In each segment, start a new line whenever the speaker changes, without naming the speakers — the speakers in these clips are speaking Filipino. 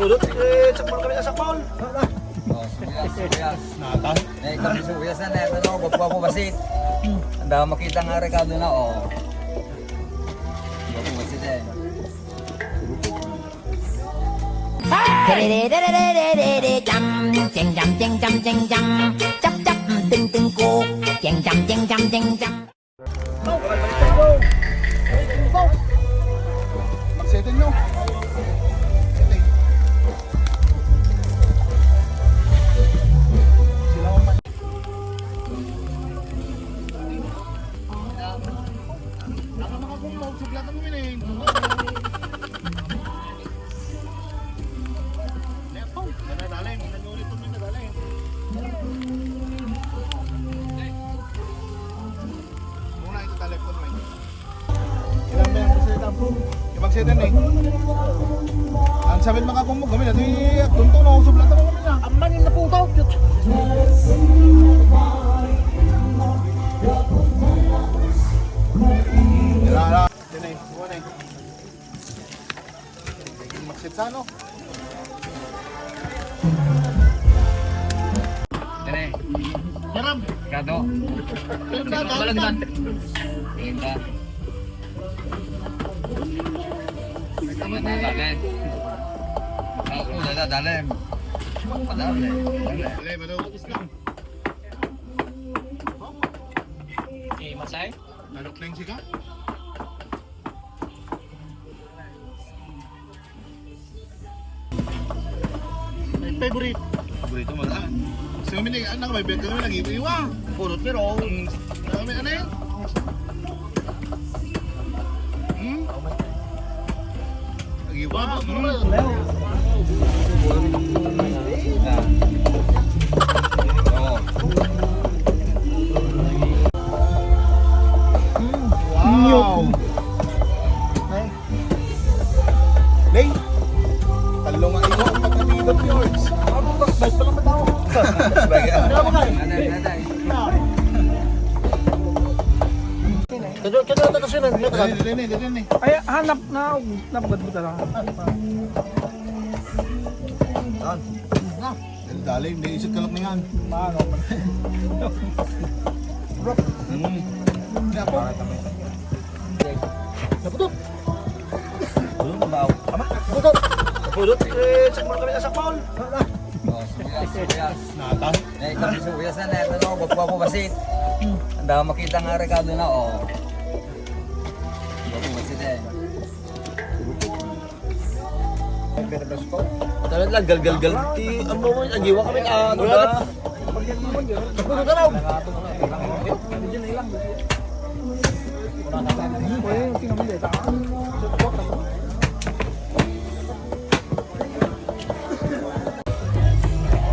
Pulot, sakmal kami na sakmal.
Oh, sibuyas. Nata. Eh, kami sibuyas na neto, no? Bagwa po basit. Ang dami makita nga rekado na, oh. Bagwa po basit eh.
Jam jam jam jam jam jam jam chap chap ting ting cô jam jam jam jam jam jam.
Magsetin nyo. Magsetin eh. Ang sabihin makakumog kami na di tunto na usog lang kami niya. Aman na po daw. Yara. Din eh. Buwan eh. Magset sa ano?
Dere.
Yaram.
Kado.
Balagdan.
Tingin ka. Dalim. Ako na dalim. Dalim.
Dali, bado.
Eh, Masay?
Nalok lang siya ka? May favorite. Favorito mo na. Gusto kami na, anak, may bet kami nag-iwa. Pulot pero, kami ano yun? Nag-iwa.
Oo.
Wow! Lay! Talong ang ikaw ang pagkatibot yours. Ano ba? Best pa lang ba tao? Ano ba kayo? Kadyo na kasi nang dali.
Ay, hanap na nabad mo talaga.
Dali, hindi isip kalok na yan.
Paano man?
Naputot!
Bulong na ba?
Naputot! Napulot, sakmal kami na sakmal.
Oh, sibuyas.
Nata.
Eh, kami sibuyas na neto, no? Bagwa po basit. Ang dami makita nga rekado na, oh. Bagwa po basit eh.
Talaga lang, gal-gal-gal. Ano mo, agiwa kami na ano ba? Naputot ka raw!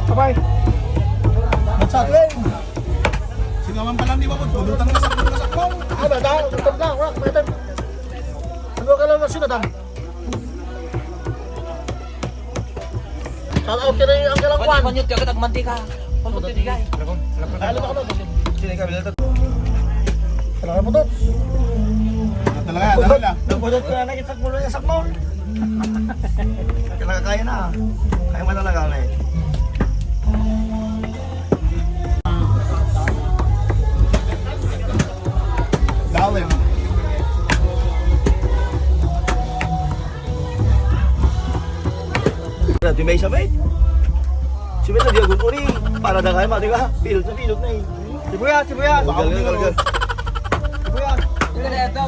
Sabay.
Magsakling! Singaman pa lang di ba po? Pulutan na sakmo. Ano ba? Tutap na. Wala, kumitin. Ano ka lang na sinadam? Shout out ka na yung anggalang kwan.
Panyut ka nagmantika. Pamuti di kay.
Alam ako na.
Sino ka bilata?
Talaga mo to. Talaga, talaga.
Napulot ko na nakitak mo na yung sakmol. Kaya na. Kaya mo talaga na eh.
Dalim.
Nanti may sabay. Sibay na diagon uri. Para na kayo matiga. Pilot na eh. Sibuyas.
Gal-gal.
Sibuyas.
Ito na ito.